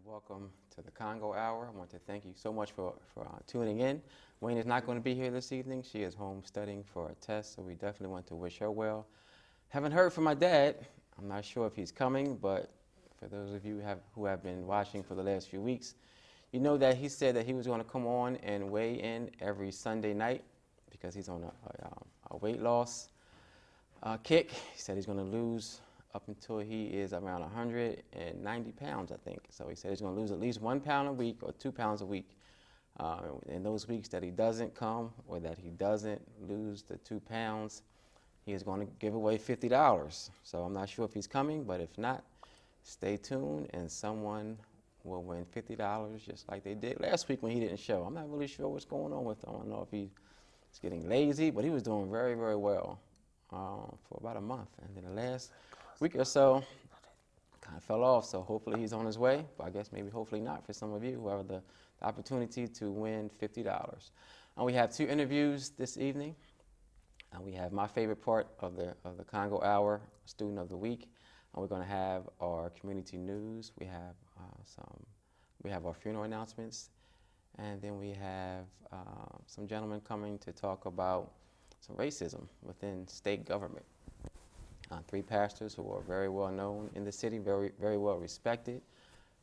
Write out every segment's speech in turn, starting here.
welcome to the Congo Hour. I want to thank you so much for tuning in. Wayne is not going to be here this evening. She is home studying for a test, so we definitely want to wish her well. Haven't heard from my dad. I'm not sure if he's coming, but for those of you who have been watching for the last few weeks, you know that he said that he was going to come on and weigh in every Sunday night because he's on a weight loss kick. He said he's going to lose up until he is around 190 pounds, I think. So he said he's going to lose at least 1 pound a week or 2 pounds a week. In those weeks that he doesn't come or that he doesn't lose the 2 pounds, he is going to give away $50. So I'm not sure if he's coming, but if not, stay tuned and someone will win $50 just like they did last week when he didn't show. I'm not really sure what's going on with him. I don't know if he's getting lazy, but he was doing very, very well for about a month. And then the last week or so kind of fell off, so hopefully he's on his way, but I guess maybe hopefully not for some of you who have the opportunity to win $50. And we have 2 interviews this evening. We have my favorite part of the Congo Hour, Student of the Week, and we're going to have our community news. We have our funeral announcements, and then we have some gentlemen coming to talk about some racism within state government. 3 pastors who are very well known in the city, very, very well respected.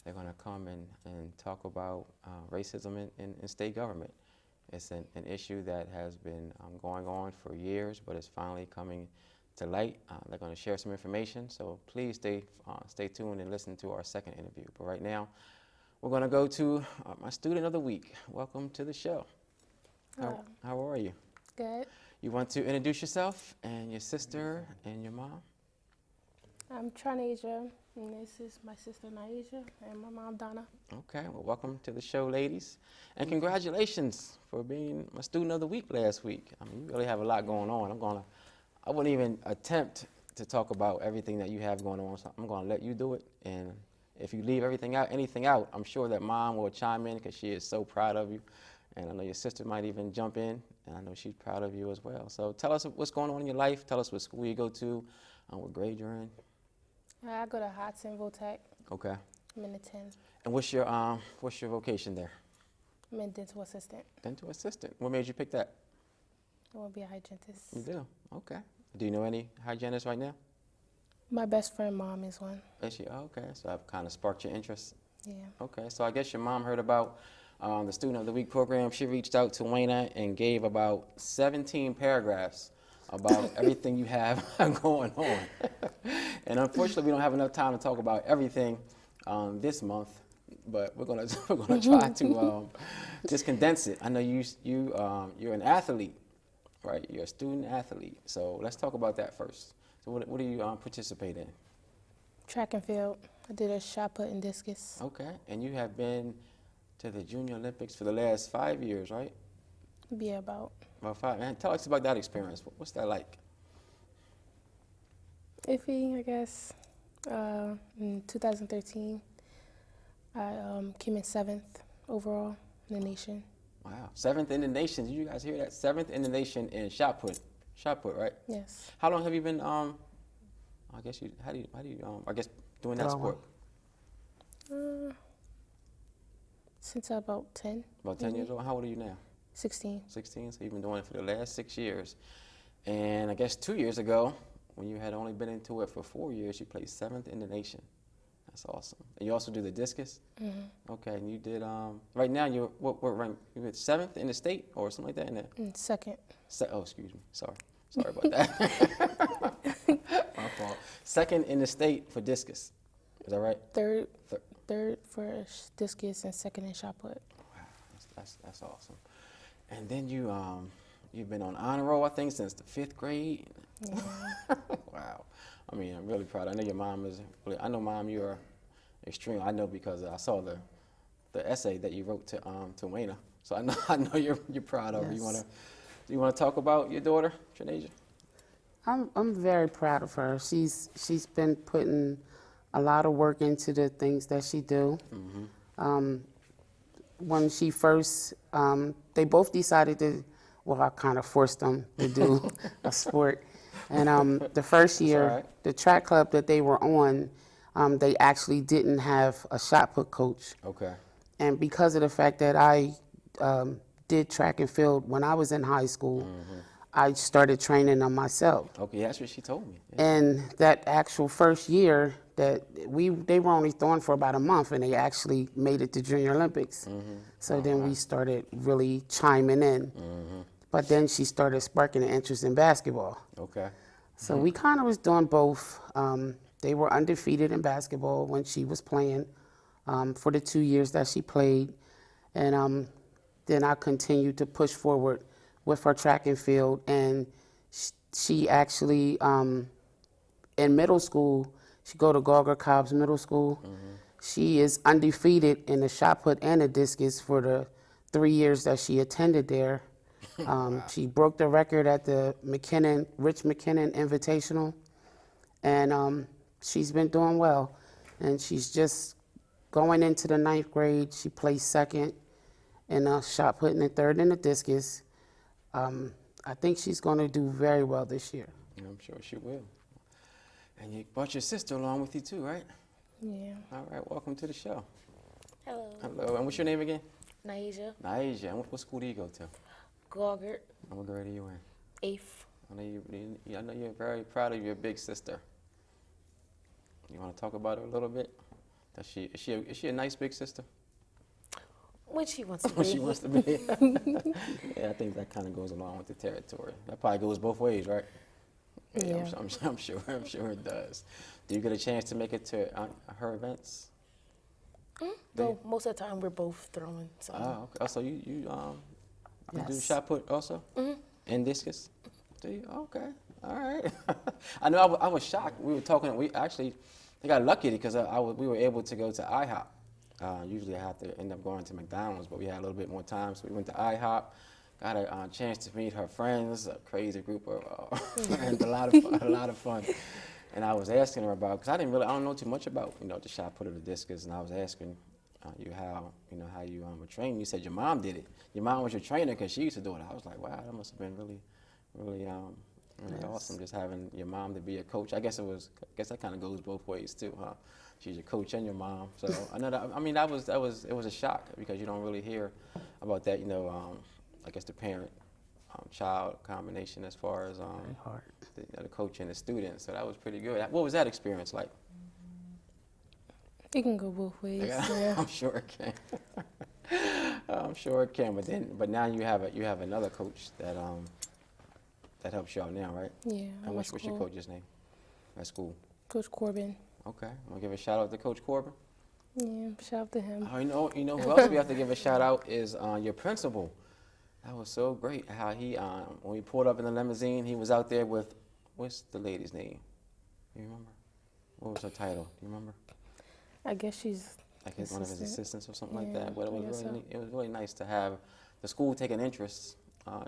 They're going to come and talk about racism in state government. It's an issue that has been going on for years, but it's finally coming to light. They're going to share some information, so please stay tuned and listen to our second interview. But right now, we're going to go to my student of the week. Welcome to the show. How are you? Good. You want to introduce yourself and your sister and your mom? I'm Trinasia, and this is my sister Naisha and my mom Donna. Okay, well, welcome to the show, ladies. And congratulations for being my student of the week last week. I mean, you really have a lot going on. I wouldn't even attempt to talk about everything that you have going on, so I'm going to let you do it. And if you leave anything out, I'm sure that mom will chime in because she is so proud of you. And I know your sister might even jump in, and I know she's proud of you as well. So tell us what's going on in your life. Tell us what school you go to, what grade you're in. I go to Hudson Tech. Okay. I'm in the 10th. And what's your vocation there? I'm a dental assistant. Dental assistant. What made you pick that? I want to be a hygienist. You do? Okay. Do you know any hygienists right now? My best friend mom is one. Is she? Oh, okay. So I've kind of sparked your interest. Yeah. Okay. So I guess your mom heard about the Student of the Week program. She reached out to Wayna and gave about 17 paragraphs about everything you have going on. And unfortunately, we don't have enough time to talk about everything this month, but we're gonna try to just condense it. I know you're an athlete, right? You're a student athlete. So let's talk about that first. So what do you participate in? Track and field. I did a shot put and discus. Okay. And you have been to the Junior Olympics for the last 5 years, right? Yeah, about 5. Man, tell us about that experience. What's that like? iffy, I guess. In 2013, I came in 7th overall in the nation. Wow, 7th in the nation. Did you guys hear that? 7th in the nation in shot put. Shot put, right? Yes. How long have you been? I guess how do you doing that sport? Since about 10. About 10 years old. How old are you now? 16. 16. So you've been doing it for the last 6 years. And I guess 2 years ago, when you had only been into it for 4 years, you placed 7th in the nation. That's awesome. And you also do the discus? Mm-hmm. Okay, and you did, right now, what rank? You were 7th in the state or something like that? In 2nd. Excuse me. Sorry about that. My fault. 2nd in the state for discus. Is that right? Third for discus and 2nd in shot put. Wow, that's awesome. And then you've been on honor roll, I think, since the 5th grade. Yeah. Wow. I mean, I'm really proud. I know your mom is really, I know, Mom, you are extreme. I know because I saw the essay that you wrote to Wayna. So I know you're proud of her. Yes. You wanna talk about your daughter, Trinasia? I'm very proud of her. She's been putting a lot of work into the things that she do. Mm-hmm. When she first, they both decided to, well, I kind of forced them to do a sport. And the first year, the track club that they were on, they actually didn't have a shot put coach. Okay. And because of the fact that I did track and field when I was in high school, I started training them myself. Okay, that's what she told me. Yeah. And that actual first year that they were only throwing for about a month, and they actually made it to Junior Olympics. So then we started really chiming in. But then she started sparking an interest in basketball. Okay. So we kind of was doing both. They were undefeated in basketball when she was playing for the 2 years that she played. And then I continued to push forward with her track and field. And she actually, in middle school, she go to Gauger Cobb's Middle School. She is undefeated in the shot put and the discus for the 3 years that she attended there. She broke the record at the Rich McKinnon Invitational, and she's been doing well. And she's just going into the 9th grade. She placed second in shot put and third in the discus. I think she's going to do very well this year. I'm sure she will. And you brought your sister along with you too, right? Yeah. All right, welcome to the show. Hello, Hello, and what's your name again? Naija, Naija. And what school do you go to? Gauger, And what grade are you in? 8th. I know you're very proud of your big sister. You want to talk about her a little bit? Is she a nice big sister? What she wants to What be. she wants to be. Yeah, I think that kind of goes along with the territory. That probably goes both ways, right? Yeah. I'm sure it does. Do you get a chance to make it to her events? Though most of the time we're both throwing. So Oh, okay. Oh, so you do Yes. shot put also? And discus? Do you? Okay. All right. I know I was shocked. We were talking. I got lucky because we were able to go to IHOP. Usually I have to end up going to McDonald's, but we had a little bit more time, so we went to IHOP. Got a chance to meet her friends, a crazy group of, and a lot of fun. And I was asking her about, because I don't know too much about, the shot put or the discus, and I was asking you how you were trained. You said your mom did it. Your mom was your trainer because she used to do it. I was like, wow, that must have been really awesome, just having your mom to be a coach. I guess that kind of goes both ways too, huh? She's your coach and your mom. So I know that. I mean, it was a shock because you don't really hear about that. I guess the parent-child combination as far as Very hard. the coach and the student. So that was pretty good. What was that experience like? It can go both ways. Yeah. I'm sure it can. I'm sure it can. But now you have another coach that helps you out now, right? Yeah. And what's your coach's name at school? Coach Corbin. Okay, I'm gonna give a shout out to Coach Corbin. Yeah. Shout out to him. Oh, you know who else we have to give a shout out is your principal. That was so great how he when we pulled up in the limousine, he was out there with what's the lady's name? You remember? What was her title? Do you remember? I guess she's Like one of his assistants or something like Yeah, that. But I guess so. it was really nice to have the school take an interest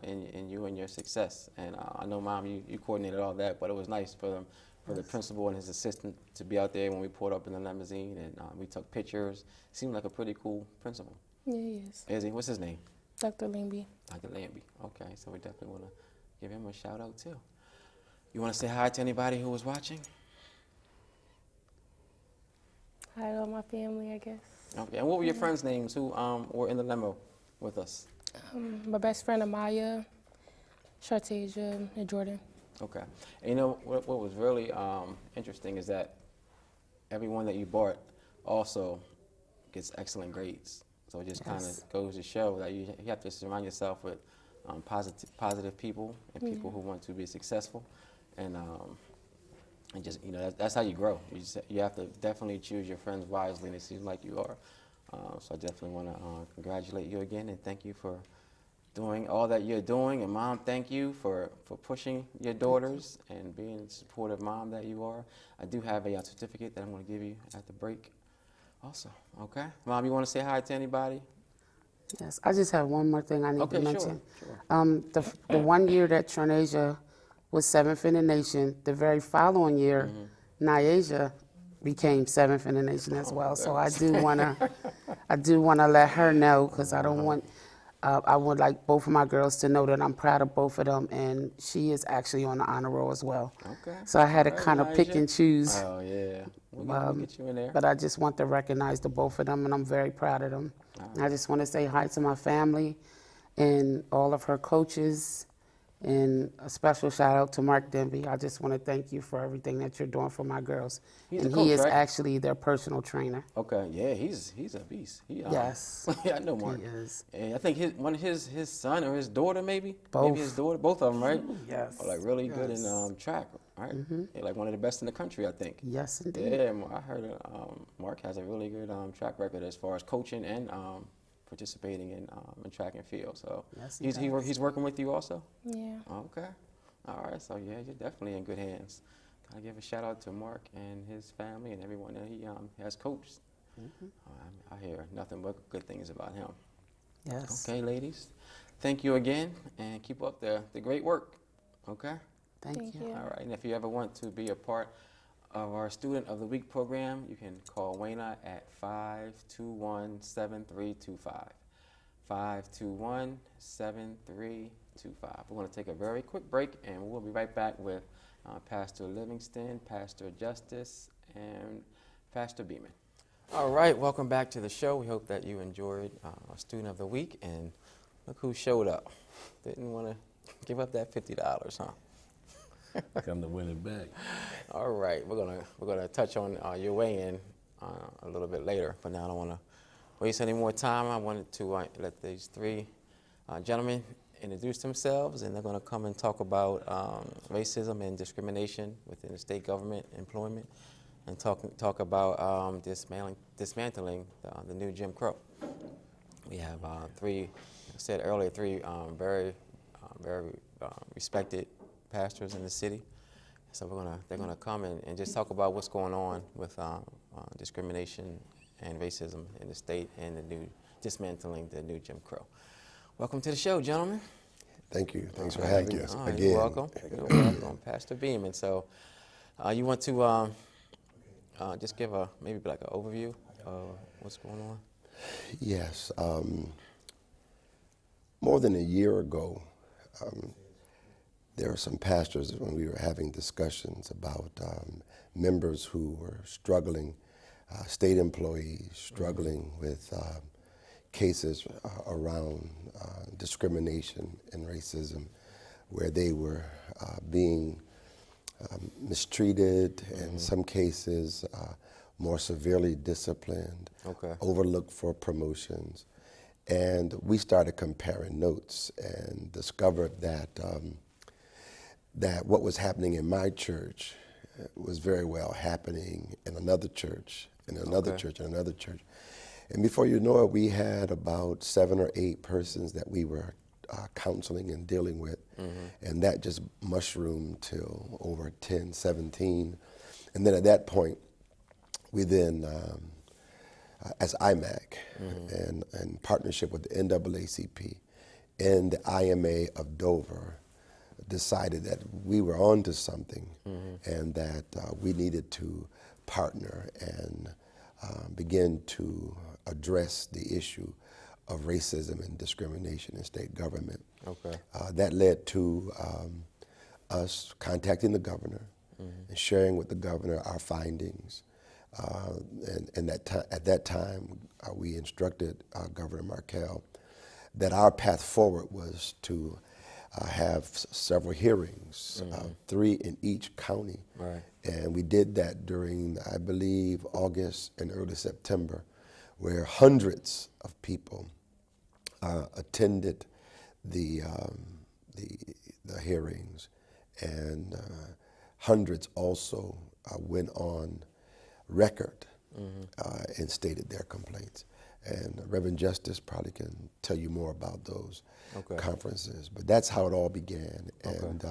in you and your success. And I know, Mom, you coordinated all that, but it was nice for the principal and his assistant to be out there when we pulled up in the limousine and we took pictures. Seemed like a pretty cool principal. Yeah, he is. Is he? What's his name? Dr. Lambie. Dr. Lambie. Okay, so we definitely want to give him a shout out too. You want to say hi to anybody who was watching? Hi to all my family, I guess. Okay, and what were your friends' names who were in the limo with us? My best friend Amaya, Shartasia, and Jordan. Okay. And what was really interesting is that everyone that you brought also gets excellent grades. So it just kind Yes. of goes to show that you have to surround yourself with positive people and people who want to be successful. And just, that's how you grow. You have to definitely choose your friends wisely, and it seems like you are. So I definitely want to congratulate you again and thank you for doing all that you're doing. And Mom, thank you for pushing your daughters and being the supportive mom that you are. I do have a certificate that I'm going to give you at the break also. Okay? Mom, you want to say hi to anybody? Yes, I just have one more thing I need Okay, to mention. sure. The 1 year that Trinasia was 7th in the nation, the very following year, Nyasia became 7th in the nation as well. So I do wanna let her know because I don't want. I would like both of my girls to know that I'm proud of both of them, and she is actually on the honor roll as well. Okay. So I had to All right, kind of pick Nyjah. and choose. Oh, yeah. We'll get you in there. But I just want to recognize the both of them, and I'm very proud of them. I just want to say hi to my family and all of her coaches, and a special shout out to Mark Denby. I just want to thank you for everything that you're doing for my girls. He's and a coach, he is right? actually their personal trainer. Okay, yeah, he's a beast. Yes. Yeah, I know Mark. He is. And I think his son or his daughter maybe Both. his daughter, both of them, right? Yes. Are like really good in Yes. track, right? They're like one of the best in the country, I think. Yes, indeed. Yeah, I heard Mark has a really good track record as far as coaching and participating in track and field. So Yes, he does. he's working with you also. Yeah. Okay. All right. So yeah, you're definitely in good hands. Gotta give a shout out to Mark and his family and everyone that he has coached. I hear nothing but good things about him. Yes. Okay, ladies. Thank you again, and keep up the great work. Okay. Thank Thank you. you. All right. And if you ever want to be a part of our Student of the Week program, you can call Wayna at 521-7325. 521-7325. We're going to take a very quick break, and we'll be right back with Pastor Livingston, Pastor Justice, and Pastor Beeman. All right, welcome back to the show. We hope that you enjoyed our Student of the Week, and look who showed up. Didn't want to give up that $50, huh? Come to win it back. All right, we're gonna touch on your weigh-in a little bit later, but now I don't want to waste any more time. I wanted to let these three gentlemen introduce themselves, and they're going to come and talk about racism and discrimination within the state government employment, and talk about dismantling the new Jim Crow. We have three, like I said earlier, three very respected pastors in the city. So they're gonna come and just talk about what's going on with discrimination and racism in the state and dismantling the new Jim Crow. Welcome to the show, gentlemen. Thank you. Thanks for having us All right, again. You're welcome. You're welcome, Pastor Beeman. So, you want to just give maybe like an overview of what's going on? Yes. More than a year ago, there were some pastors when we were having discussions about members who were struggling, state employees struggling with cases around discrimination and racism, where they were being mistreated, in some cases more severely disciplined, overlooked for promotions. And we started comparing notes and discovered that that what was happening in my church was very well happening in another church, in another church, in another church. And before you know it, we had about 7 or 8 persons that we were counseling and dealing with. And that just mushroomed till over 10, 17. And then at that point, we then, as IMAC, and in partnership with the NAACP and the IMA of Dover, decided that we were onto something, and that we needed to partner and begin to address the issue of racism and discrimination in state government. That led to us contacting the governor and sharing with the governor our findings. And at that time, we instructed Governor Markell that our path forward was to have several hearings, 3 in each county. And we did that during, I believe, August and early September, where hundreds of people attended the hearings, and hundreds also went on record and stated their complaints. And Reverend Justice probably can tell you more about those conferences. But that's how it all began. And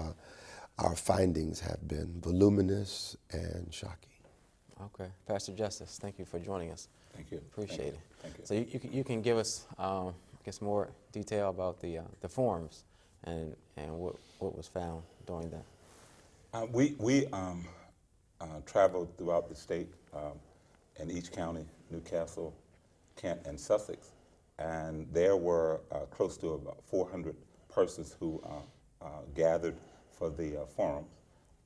our findings have been voluminous and shocking. Okay. Pastor Justice, thank you for joining us. Thank you. Appreciate it. Thank you. So you can give us, I guess, more detail about the forums and what was found during that. We traveled throughout the state, in each county, Newcastle, Kent, and Sussex, and there were close to about 400 persons who gathered for the forums,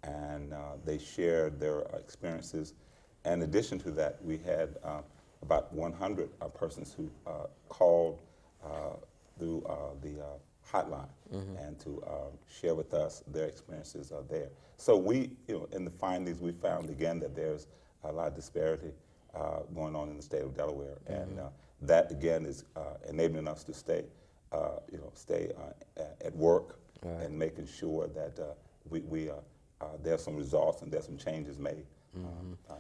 and they shared their experiences in addition to that, we had about 100 persons who called through the hotline and to share with us their experiences there. So we, in the findings, we found again that there's a lot of disparity going on in the state of Delaware, and that again is enabling us to stay, stay at work and making sure that there's some results and there's some changes made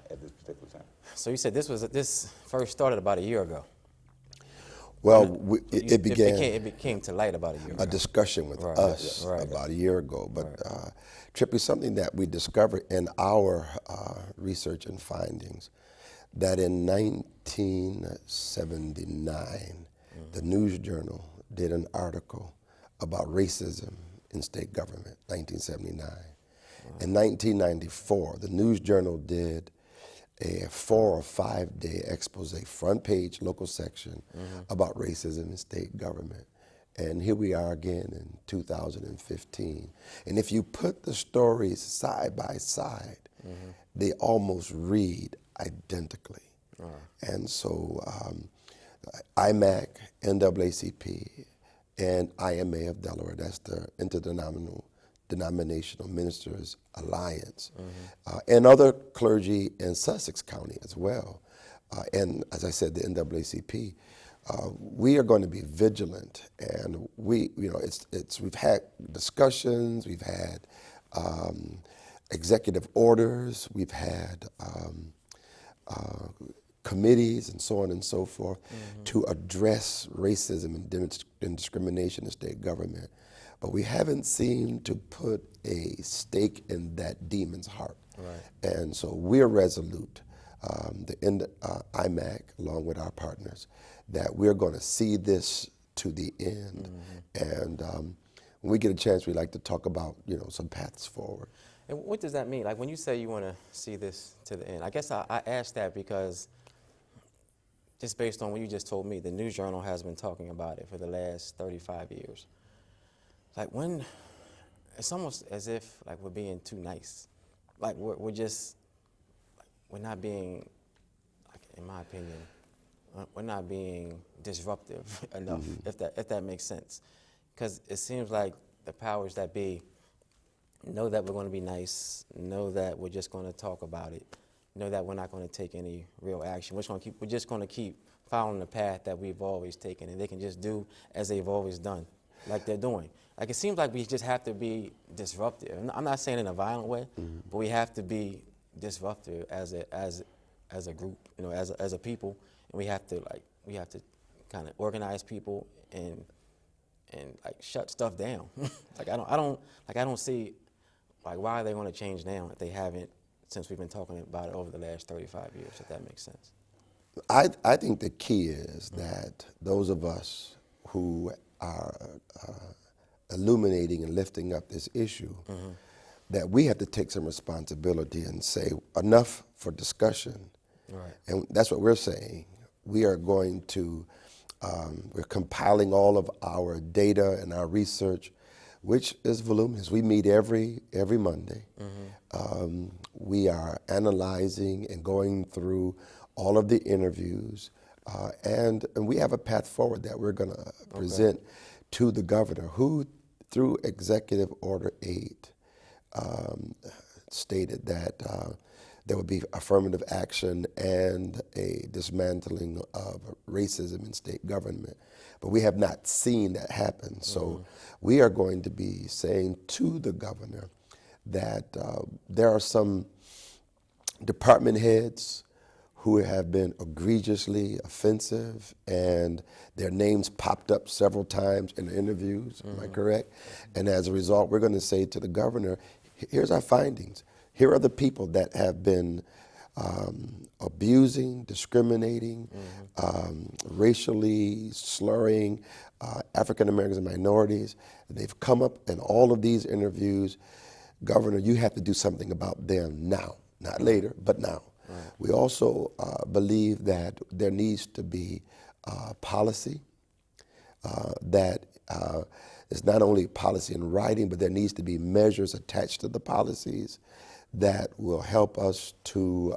at this particular time. So you said this first started about a year ago. Well, it began. It became to light about a year ago. A discussion with us about a year ago. But Trippy, something that we discovered in our research and findings, that in 1979, the News Journal did an article about racism in state government, 1979. In 1994, the News Journal did a 4 or 5 day expose, front page, local section, about racism in state government. And here we are again in 2015. And if you put the stories side by side, they almost read identically. And so IMAC, NAACP, and IMA of Delaware, that's the Interdenominational Ministers Alliance, and other clergy in Sussex County as well. And as I said, the NAACP, we are going to be vigilant, and we've had discussions, we've had executive orders, we've had committees and so on and so forth to address racism and discrimination in state government. But we haven't seemed to put a stake in that demon's heart. And so we're resolute, the IMAC, along with our partners, that we're going to see this to the end. And when we get a chance, we like to talk about, some paths forward. And what does that mean? Like when you say you want to see this to the end, I guess I asked that because just based on what you just told me, the News Journal has been talking about it for the last 35 years. Like when, it's almost as if like we're being too nice. Like we're not being, like, in my opinion, we're not being disruptive enough, if that makes sense. Because it seems like the powers that be know that we're going to be nice, know that we're just going to talk about it, know that we're not going to take any real action. We're just going to keep following the path that we've always taken, and they can just do as they've always done, like they're doing. Like it seems like we just have to be disruptive. I'm not saying in a violent way, but we have to be disruptive as a group, as a people, and we have to kind of organize people and like shut stuff down. Like I don't see like why are they going to change now if they haven't since we've been talking about it over the last 35 years, if that makes sense. I think the key is that those of us who are illuminating and lifting up this issue, that we have to take some responsibility and say enough for discussion. And that's what we're saying. We are going to, we're compiling all of our data and our research, which is voluminous. We meet every Monday. We are analyzing and going through all of the interviews, and we have a path forward that we're going to present to the governor, who, through Executive Order 8, stated that there would be affirmative action and a dismantling of racism in state government. But we have not seen that happen. So we are going to be saying to the governor that there are some department heads who have been egregiously offensive, and their names popped up several times in the interviews, am I correct? And as a result, we're going to say to the governor, here's our findings. Here are the people that have been abusing, discriminating, racially slurring African Americans and minorities. They've come up in all of these interviews. Governor, you have to do something about them now, not later, but now. We also believe that there needs to be policy that is not only policy in writing, but there needs to be measures attached to the policies that will help us to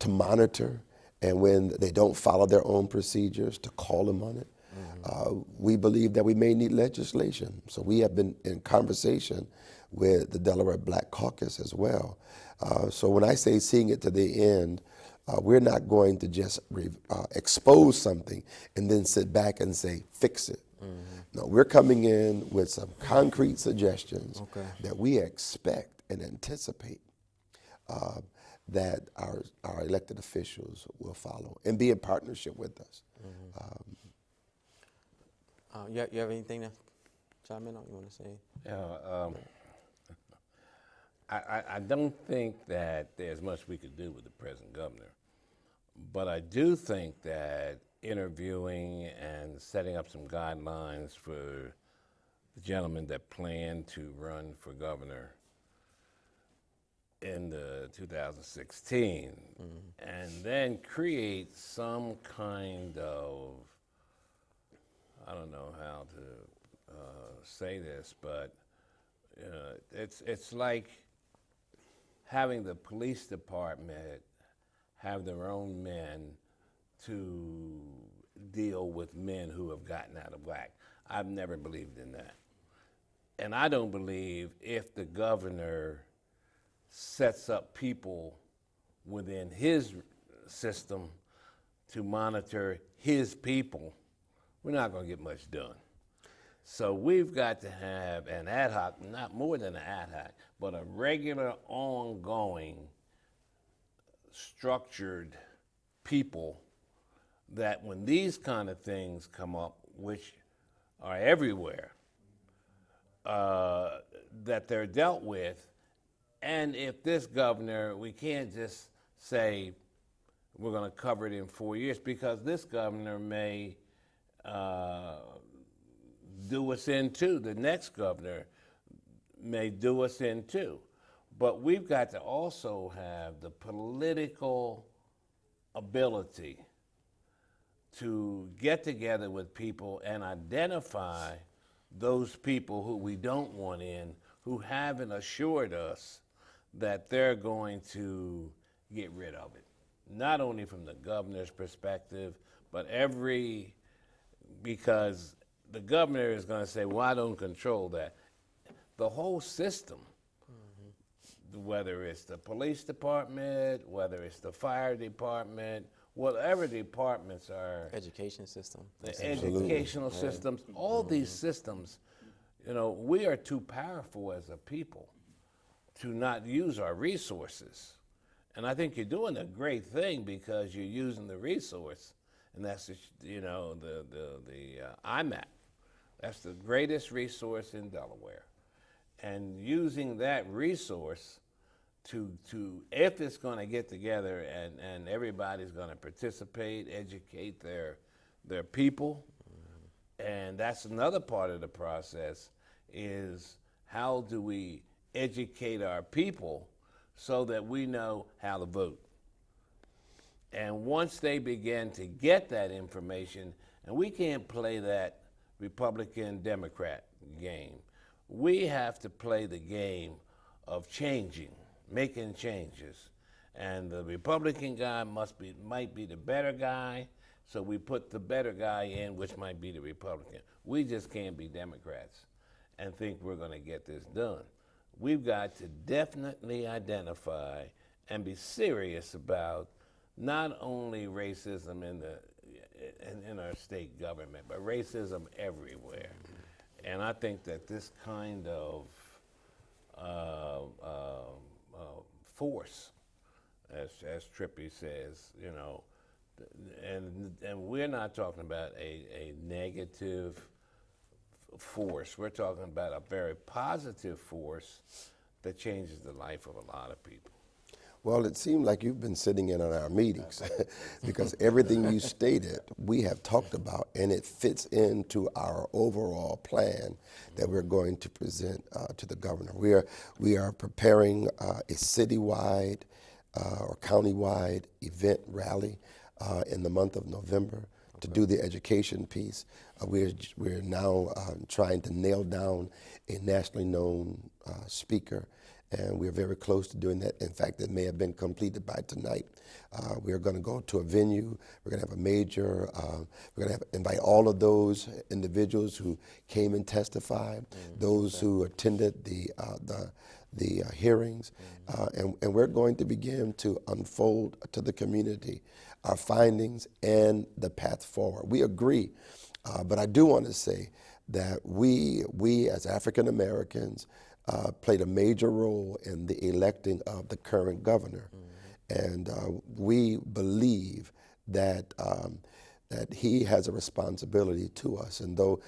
to monitor, and when they don't follow their own procedures, to call them on it. We believe that we may need legislation. So we have been in conversation with the Delaware Black Caucus as well. So when I say seeing it to the end, we're not going to just expose something and then sit back and say, fix it. No, we're coming in with some concrete suggestions that we expect and anticipate that our elected officials will follow and be in partnership with us. You have anything to chime in on? You want to say? Yeah, I don't think that there's much we could do with the present governor, but I do think that interviewing and setting up some guidelines for the gentlemen that plan to run for governor in the 2016, and then create some kind of, I don't know how to say this, but it's like having the police department have their own men to deal with men who have gotten out of whack. I've never believed in that. And I don't believe if the governor sets up people within his system to monitor his people, we're not going to get much done. So we've got to have an ad hoc, not more than an ad hoc, but a regular, ongoing, structured people that when these kind of things come up, which are everywhere, that they're dealt with. And if this governor, we can't just say we're going to cover it in 4 years, because this governor may do us in too. The next governor may do us in too. But we've got to also have the political ability to get together with people and identify those people who we don't want in, who haven't assured us that they're going to get rid of it. Not only from the governor's perspective, but because the governor is going to say, well, I don't control that. The whole system, whether it's the police department, whether it's the fire department, whatever departments are, Education system. the educational systems, all these systems, we are too powerful as a people to not use our resources. And I think you're doing a great thing because you're using the resource, and that's the IMAC. That's the greatest resource in Delaware. And using that resource to if it's going to get together and everybody's going to participate, educate their people, and that's another part of the process, is how do we educate our people so that we know how to vote. And once they begin to get that information, and we can't play that Republican-Democrat game. We have to play the game of changing, making changes. And the Republican guy might be the better guy, so we put the better guy in, which might be the Republican. We just can't be Democrats and think we're going to get this done. We've got to definitely identify and be serious about not only racism in our state government, but racism everywhere. And I think that this kind of force, as Trippy says, and we're not talking about a negative force. We're talking about a very positive force that changes the life of a lot of people. Well, it seemed like you've been sitting in on our meetings because everything you stated, we have talked about, and it fits into our overall plan that we're going to present to the governor. We are preparing a citywide or countywide event rally in the month of November to do the education piece. We're now trying to nail down a nationally known speaker and we're very close to doing that. In fact, it may have been completed by tonight. We are going to go to a venue. We're going to have a major, we're going to invite all of those individuals who came and testified, those who attended the hearings, and we're going to begin to unfold to the community our findings and the path forward. We agree, but I do want to say that we as African Americans played a major role in the electing of the current governor, and we believe that that he has a responsibility to us. And though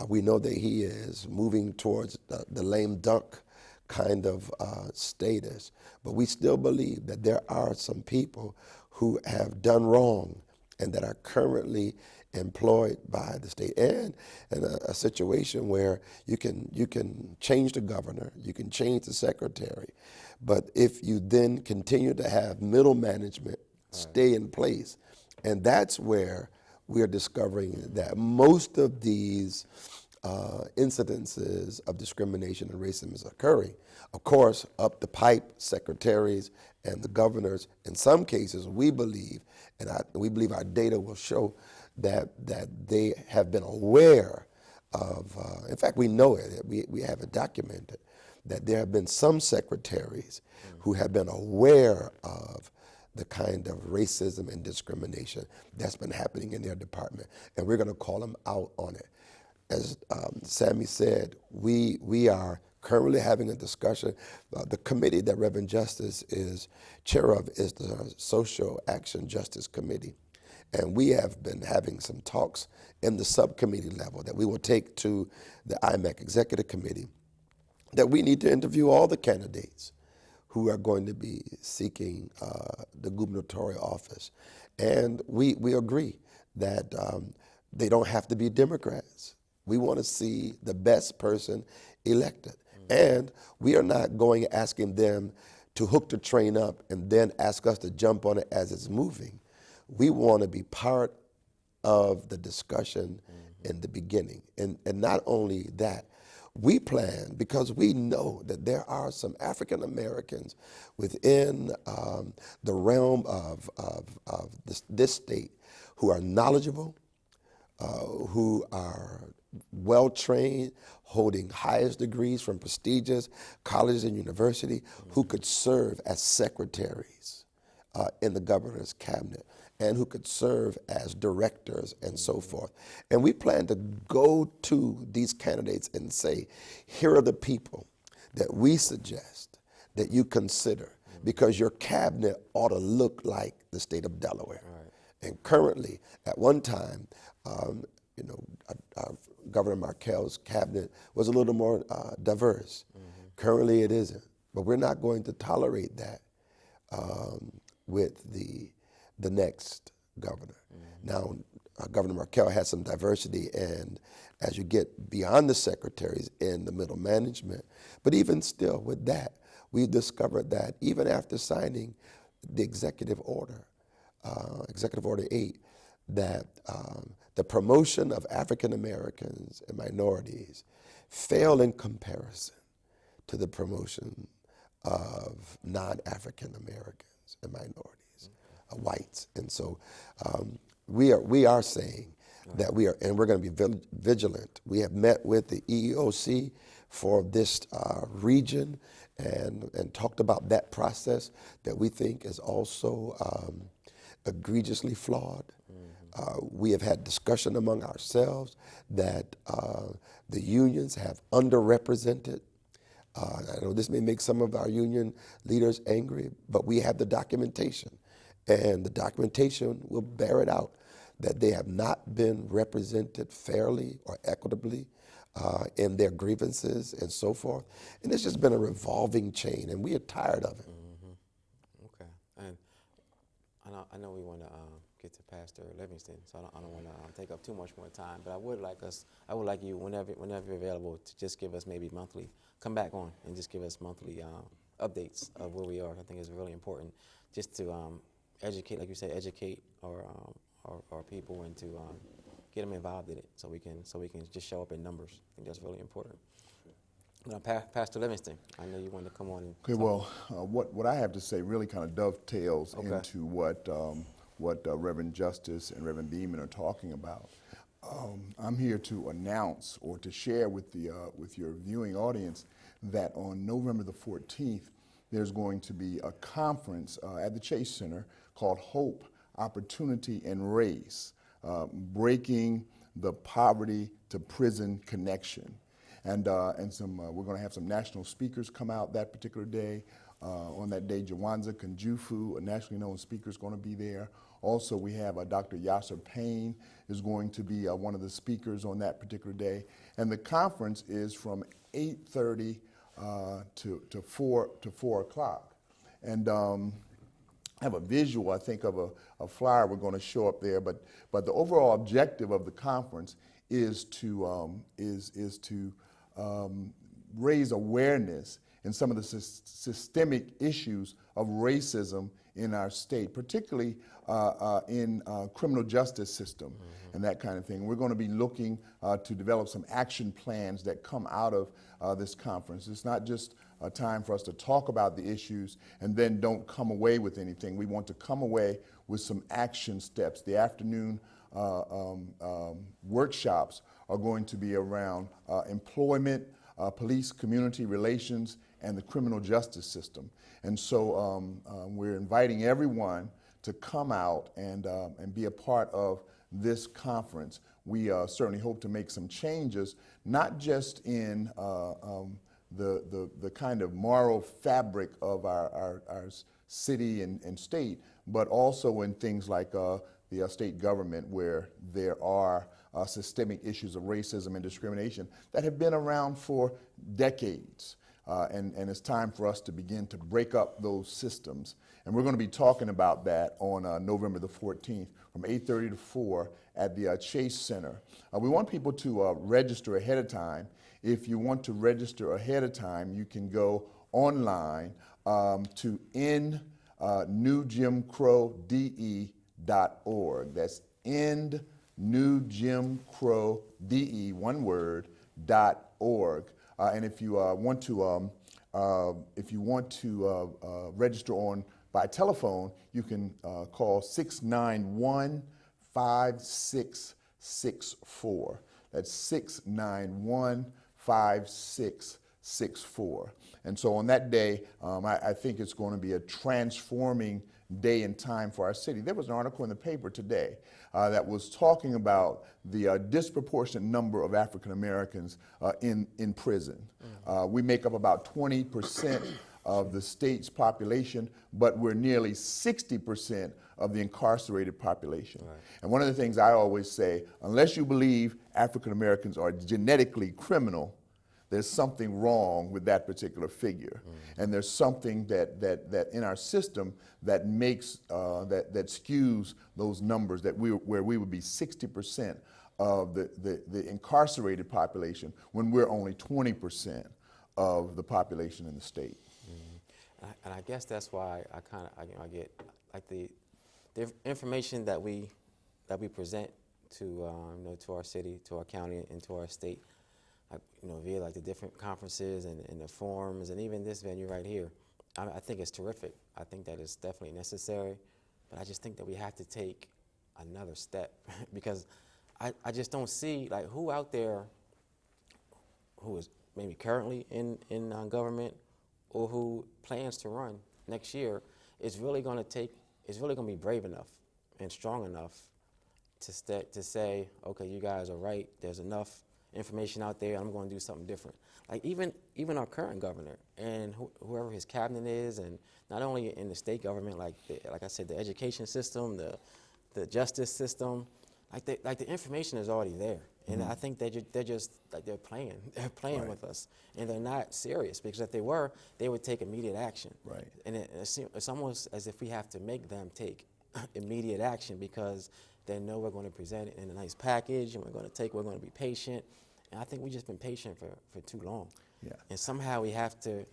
we know that he is moving towards the lame duck kind of status, but we still believe that there are some people who have done wrong and that are currently employed by the state, and in a situation where you can change the governor, you can change the secretary, but if you then continue to have middle management stay in place, and that's where we are discovering that most of these incidences of discrimination and racism is occurring. Of course, up the pipe, secretaries and the governors, in some cases, we believe, and we believe our data will show that they have been aware of, in fact, we know it, we have it documented, that there have been some secretaries who have been aware of the kind of racism and discrimination that's been happening in their department, and we're going to call them out on it. As Sammy said, we are currently having a discussion. The committee that Reverend Justice is chair of is the Social Action Justice Committee. And we have been having some talks in the subcommittee level that we will take to the IMAC Executive Committee, that we need to interview all the candidates who are going to be seeking the gubernatorial office. And we agree that they don't have to be Democrats. We want to see the best person elected. And we are not going asking them to hook the train up and then ask us to jump on it as it's moving. We want to be part of the discussion in the beginning. And not only that, we plan, because we know that there are some African Americans within the realm of this state who are knowledgeable, who are well-trained, holding highest degrees from prestigious colleges and universities, who could serve as secretaries in the governor's cabinet, and who could serve as directors and so forth. And we plan to go to these candidates and say, here are the people that we suggest that you consider, because your cabinet ought to look like the state of Delaware. And currently, at one time, Governor Markell's cabinet was a little more diverse. Currently it isn't, but we're not going to tolerate that with the next governor. Now, Governor Markell has some diversity, and as you get beyond the secretaries in the middle management, but even still with that, we discovered that even after signing the Executive Order 8, that the promotion of African Americans and minorities fail in comparison to the promotion of non-African Americans and minorities, whites. And so we are saying that we're going to be vigilant. We have met with the EEOC for this region and talked about that process that we think is also egregiously flawed. We have had discussion among ourselves that the unions have underrepresented. I know this may make some of our union leaders angry, but we have the documentation, and the documentation will bear it out, that they have not been represented fairly or equitably in their grievances and so forth. And it's just been a revolving chain, and we are tired of it. Okay, and I know we want to get to Pastor Livingston, so I don't want to take up too much more time. But I would like you, whenever you're available, to just give us maybe monthly, come back on and just give us monthly updates of where we are. I think it's really important just to educate, like you said, educate our people, and to get them involved in it, so we can just show up in numbers. I think that's really important. Pastor Livingston, I know you wanted to come on and Okay, talk. well, what I have to say really kind of dovetails Okay. into what Reverend Justice and Reverend Beeman are talking about. I'm here to announce or to share with your viewing audience that on November the 14th, there's going to be a conference at the Chase Center called Hope, Opportunity, and Race, Breaking the Poverty to Prison Connection. And we're going to have some national speakers come out that particular day. On that day, Jawanza Kanjufu, a nationally known speaker, is going to be there. Also, we have Dr. Yasser Payne is going to be one of the speakers on that particular day. And the conference is from 8:30 to 4 o'clock. And I have a visual, I think, of a flyer we're going to show up there. But the overall objective of the conference is to raise awareness in some of the systemic issues of racism in our state, particularly in criminal justice system and that kind of thing. We're going to be looking to develop some action plans that come out of this conference. It's not just a time for us to talk about the issues and then don't come away with anything. We want to come away with some action steps. The afternoon workshops are going to be around employment, police community relations, and the criminal justice system. And so we're inviting everyone to come out and be a part of this conference. We certainly hope to make some changes, not just in the kind of moral fabric of our city and state, but also in things like the state government, where there are systemic issues of racism and discrimination that have been around for decades. And it's time for us to begin to break up those systems. And we're going to be talking about that on November the 14th from 8:30 to 4 at the Chase Center. We want people to register ahead of time. If you want to register ahead of time, you can go online to endnewjimcrowde.org. That's endnewjimcrowde, one word, .org. And if you want to register by telephone, you can call 691-5664. That's 691-5664. And so on that day, I think it's going to be a transforming day and time for our city. There was an article in the paper today that was talking about the disproportionate number of African Americans in prison. We make up about 20% of the state's population, but we're nearly 60% of the incarcerated population. Right. And one of the things I always say, unless you believe African Americans are genetically criminal, there's something wrong with that particular figure. And there's something that in our system that makes, that skews those numbers, where we would be 60% of the incarcerated population when we're only 20% of the population in the state. And I guess that's why I get like the information that we present to to our city, to our county, and to our state, via like the different conferences and the forums, and even this venue right here. I think it's terrific. I think that it's definitely necessary, but I just think that we have to take another step because I just don't see like who out there who is maybe currently in government or who plans to run next year is really going to be brave enough and strong enough to say, okay, you guys are right. There's enough information out there. I'm going to do something different. Like even our current governor and whoever his cabinet is, and not only in the state government, like I said, the education system, the justice system, like the information is already there. And I think they're just like they're playing right. with us, and they're not serious, because if they were, they would take immediate action. Right. And it's almost as if we have to make them take immediate action, because they know we're going to present it in a nice package, and we're going to be patient. And I think we've just been patient for too long. Yeah. And somehow we have to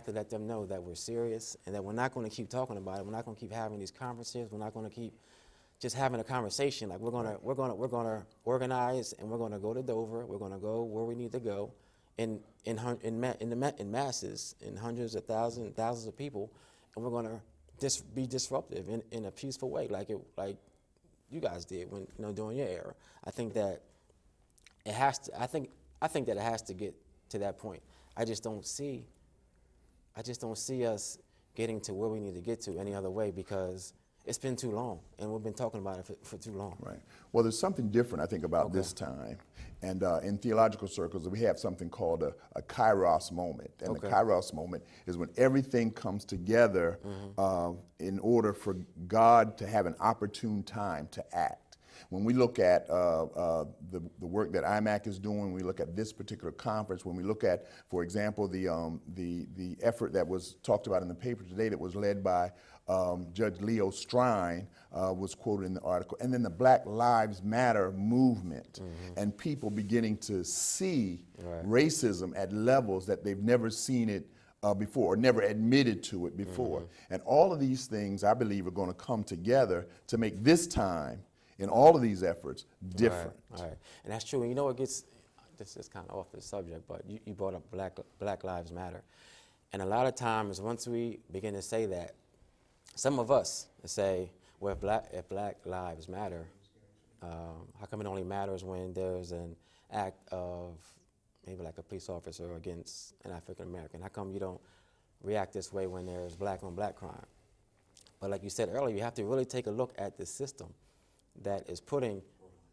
let them know that we're serious, and that we're not going to keep talking about it. We're not going to keep having these conferences. We're not going to keep just having a conversation. Like we're gonna organize, and we're gonna go to Dover. We're gonna go where we need to go, in masses, in hundreds of thousands of people, and we're going to be disruptive in a peaceful way, like you guys did when during your era. I think that it has to. I think that it has to get to that point. I just don't see us getting to where we need to get to any other way, because it's been too long, and we've been talking about it for too long. Right. Well, there's something different, I think, about this time. And in theological circles, we have something called a kairos moment. And the kairos moment is when everything comes together in order for God to have an opportune time to act. When we look at the work that IMAC is doing, we look at this particular conference, when we look at, for example, the effort that was talked about in the paper today that was led by Judge Leo Strine, was quoted in the article, and then the Black Lives Matter movement, and people beginning to see racism at levels that they've never seen it before, or never admitted to it before. And all of these things, I believe, are going to come together to make this time, in all of these efforts, different. Right. And that's true. And you know what gets, this is kind of off the subject, but you brought up Black Lives Matter. And a lot of times, once we begin to say that, some of us say, well, if Black Lives Matter, how come it only matters when there's an act of maybe like a police officer against an African American? How come you don't react this way when there's black on black crime? But like you said earlier, you have to really take a look at the system that is putting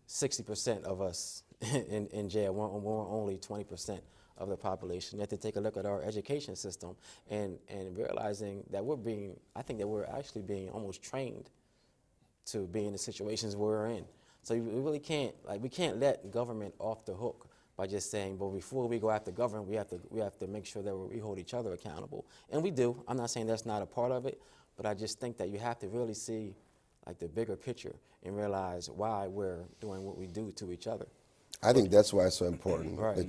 60% of us in jail. We're only 20% of the population. You have to take a look at our education system and realizing that I think that we're actually being almost trained to be in the situations we're in. So we really can't, we can't let government off the hook by just saying, well, before we go after government, we have to make sure that we hold each other accountable. And we do. I'm not saying that's not a part of it, but I just think that you have to really see the bigger picture and realize why we're doing what we do to each other. I think that's why it's so important Right. that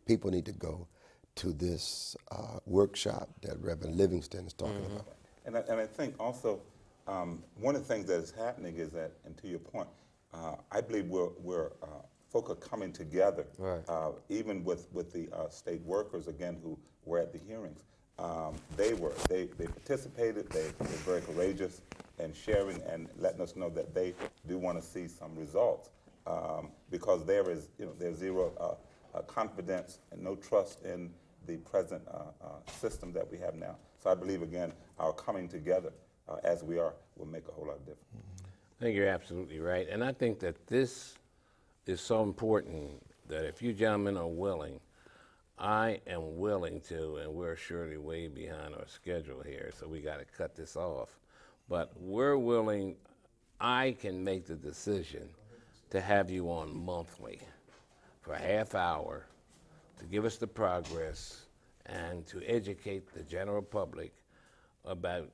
people need to go to this workshop that Reverend Livingston is talking about. And I think also one of the things that is happening is that, and to your point, I believe folk are coming together, Right. even with the state workers again who were at the hearings. They participated. They were very courageous and sharing and letting us know that they do want to see some results, because there's zero confidence and no trust in the present system that we have now. So I believe again our coming together as we are will make a whole lot of difference. I think you're absolutely right, and I think that this is so important that if you gentlemen are willing, I am willing to, and we're surely way behind our schedule here, so we got to cut this off. But we're willing, I can make the decision to have you on monthly for a half hour to give us the progress and to educate the general public about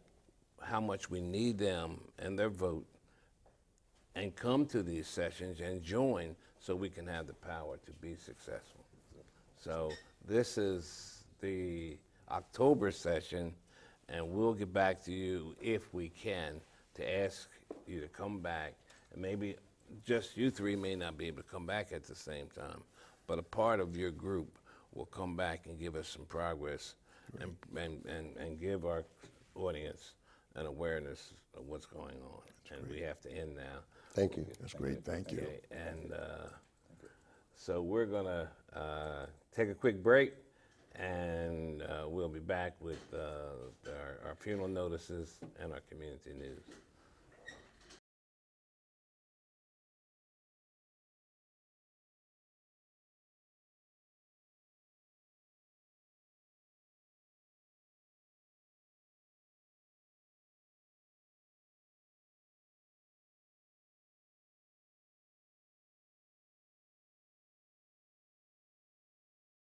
how much we need them and their vote, and come to these sessions and join so we can have the power to be successful. So this is the October session, and we'll get back to you if we can to ask you to come back. And maybe just you three may not be able to come back at the same time, but a part of your group will come back and give us some progress and give our audience an awareness of what's going on. And we have to end now. Thank you. That's great. Thank you. Okay, and so we're going to take a quick break, and we'll be back with our funeral notices and our community news.